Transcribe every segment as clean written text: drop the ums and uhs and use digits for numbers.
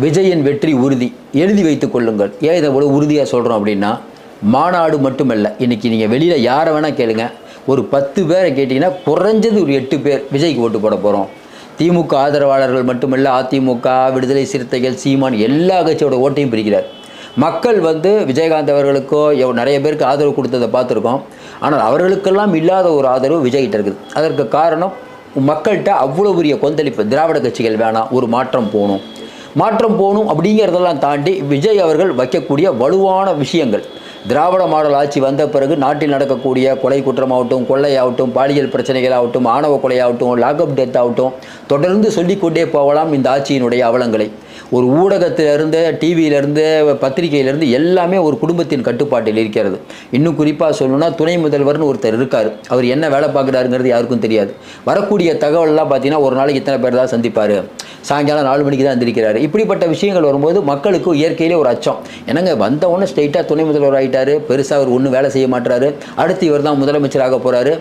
விஜயின் வெற்றி உறுதி, எழுதி வைத்துக் கொள்ளுங்கள். ஏன் இதை இவ்வளோ உறுதியாக சொல்கிறோம் அப்படின்னா, மாநாடு மட்டுமல்ல, இன்றைக்கி நீங்கள் வெளியில் யாரை வேணால் கேளுங்க, ஒரு 10 பேரை கேட்டிங்கன்னா குறைஞ்சது ஒரு 8 பேர் விஜய்க்கு ஓட்டு போட போகிறோம். திமுக ஆதரவாளர்கள் மட்டுமல்ல, அதிமுக, விடுதலை சிறுத்தைகள், சீமான் எல்லா கட்சியோட ஓட்டையும் பிரிக்கிறார். மக்கள் விஜயகாந்த் அவர்களுக்கோ நிறைய பேருக்கு ஆதரவு கொடுத்ததை பார்த்துருக்கோம். ஆனால் அவர்களுக்கெல்லாம் இல்லாத ஒரு ஆதரவு விஜய்கிட்ட இருக்குது. அதற்கு காரணம், மக்கள்கிட்ட அவ்வளோ பெரிய கொந்தளிப்பு. திராவிட கட்சிகள் வேணாம், ஒரு மாற்றம் போகணும் அப்படிங்கிறதெல்லாம் தாண்டி விஜய் அவர்கள் வைக்கக்கூடிய வலுவான விஷயங்கள். திராவிட மாடல் ஆட்சி வந்த பிறகு நாட்டில் நடக்கக்கூடிய கொலை குற்றமாகட்டும், கொள்ளையாகட்டும், பாலியல் பிரச்சனைகளாகட்டும், ஆணவ கொலையாகட்டும், லாக்அப் டெத் ஆகட்டும், தொடர்ந்து சொல்லிக்கொண்டே போகலாம் இந்த ஆட்சியினுடைய அவலங்களை. ஒரு ஊடகத்திலிருந்து, டிவியிலேருந்து, பத்திரிகையிலேருந்து எல்லாமே ஒரு குடும்பத்தின் கட்டுப்பாட்டில் இருக்கிறது. இன்னும் குறிப்பாக சொல்லணும்னா, துணை முதல்வர்னு ஒருத்தர் இருக்கார். அவர் என்ன வேலை பார்க்குறாருங்கிறது யாருக்கும் தெரியாது. வரக்கூடிய தகவல்லாம் பார்த்தீங்கன்னா, ஒரு நாளைக்கு இத்தனை பேர் தான் சந்திப்பார், சாயங்காலம் 4 மணிக்கு தான் எந்திரிக்கிறாரு. இப்படிப்பட்ட விஷயங்கள் வரும்போது மக்களுக்கு இயற்கையிலே ஒரு அச்சம். என்னங்க வந்தவொன்னே ஸ்ட்ரெயிட்டாக துணை முதல்வர் ஆகிட்டார், பெருசாக அவர் ஒன்றும் வேலை செய்ய மாட்டாரு, அடுத்து இவர் தான் முதலமைச்சராக போகிறாரு.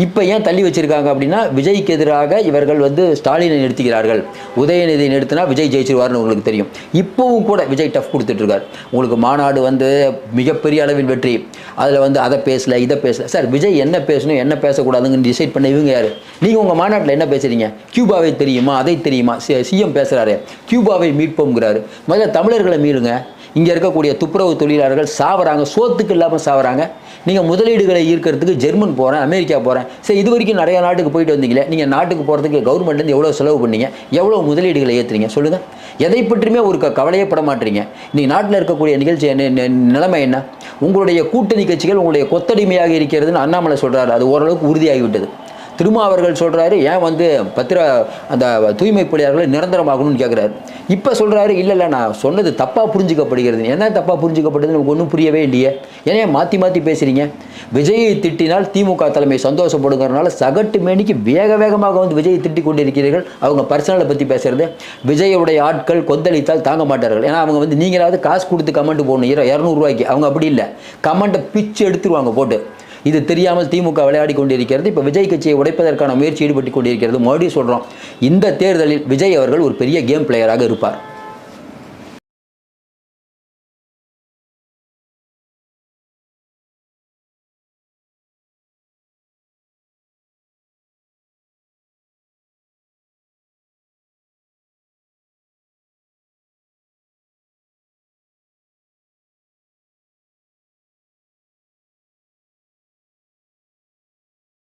இப்போ ஏன் தள்ளி வச்சுருக்காங்க அப்படின்னா, விஜய்க்கு எதிராக இவர்கள் ஸ்டாலினை நிறுத்துகிறார்கள். உதயநிதியை நிறுத்தினா விஜய் ஜெயிச்சிருவார்னு உங்களுக்கு தெரியும். இப்போவும் கூட விஜய் டஃப் கொடுத்துட்ருக்கார். உங்களுக்கு மாநாடு மிகப்பெரிய அளவில் வெற்றி, அதில் அதை பேசல, இதை பேசல. சார், விஜய் என்ன பேசணும் என்ன பேசக்கூடாதுன்னு டிசைட் பண்ண இவங்க யார்? நீங்கள் உங்கள் மாநாட்டில் என்ன பேசுகிறீங்க? கியூபாவை தெரியுமா, அதை தெரியுமா? சிஎம் பேசுகிறாரு, கியூபாவை மீட்போங்கிறாரு. முதல்ல தமிழர்களை மீளுங்க. இங்கே இருக்கக்கூடிய துப்புரவு தொழிலாளர்கள் சாவறாங்க, சோத்துக்கு இல்லாமல் சாவறாங்க. நீங்கள் முதலீடுகளை ஈர்க்கிறதுக்கு ஜெர்மன் போகிறேன், அமெரிக்கா போகிறேன். சரி, இது வரைக்கும் நிறைய நாட்டுக்கு போயிட்டு வந்தீங்களே, நீங்கள் நாட்டுக்கு போகிறதுக்கு கவர்மெண்ட்லேருந்து எவ்வளோ செலவு பண்ணீங்க, எவ்வளோ முதலீடுகளை ஏற்றுறீங்க சொல்லுங்கள். எதை பற்றியுமே ஒரு கவலையே பட மாட்டீங்க. இன்றைக்கி நாட்டில் இருக்கக்கூடிய நிகழ்ச்சி நிலைமை என்ன? உங்களுடைய கூட்டணி கட்சிகள் உங்களுடைய கொத்தடிமையாக இருக்கிறதுன்னு அண்ணாமலை சொல்கிறாரு. அது ஓரளவுக்கு உறுதியாகிவிட்டது. திருமாவர்கள் சொல்கிறாரு, ஏன் அந்த தூய்மை பணியாளர்களை நிரந்தரமாகணும்னு கேட்குறாரு. இப்போ சொல்கிறாரு, இல்லை நான் சொன்னது தப்பாக புரிஞ்சிக்கப்படுகிறது. என்ன தப்பாக புரிஞ்சிக்கப்படுதுன்னு நமக்கு ஒன்றும் புரியவே இல்லையே, ஏன்னா மாற்றி பேசுகிறீங்க. விஜயை திட்டினால் திமுக தலைமை சந்தோஷப்படுங்கிறதுனால சகட்டு மேனிக்கு வேகமாக விஜயை திட்டி கொண்டு இருக்கிறீர்கள். அவங்க பர்சனலை பற்றி பேசுகிறது. விஜயுடைய ஆட்கள் கொந்தளித்தால் தாங்க மாட்டார்கள். ஏன்னா அவங்க நீங்களாவது காசு கொடுத்து கமெண்ட் போடணும், 200 ரூபாய்க்கு. அவங்க அப்படி இல்லை, கமெண்ட்டை பிச்சு எடுத்துருவாங்க போட்டு. இது தெரியாமல் திமுக விளையாடி கொண்டிருக்கிறது. இப்போ விஜய் கட்சியை உடைப்பதற்கான முயற்சி ஈடுபட்டு கொண்டிருக்கிறது. மறுபடியும் சொல்கிறோம், இந்த தேர்தலில் விஜய் அவர்கள் ஒரு பெரிய கேம் பிளேயராக இருப்பார்.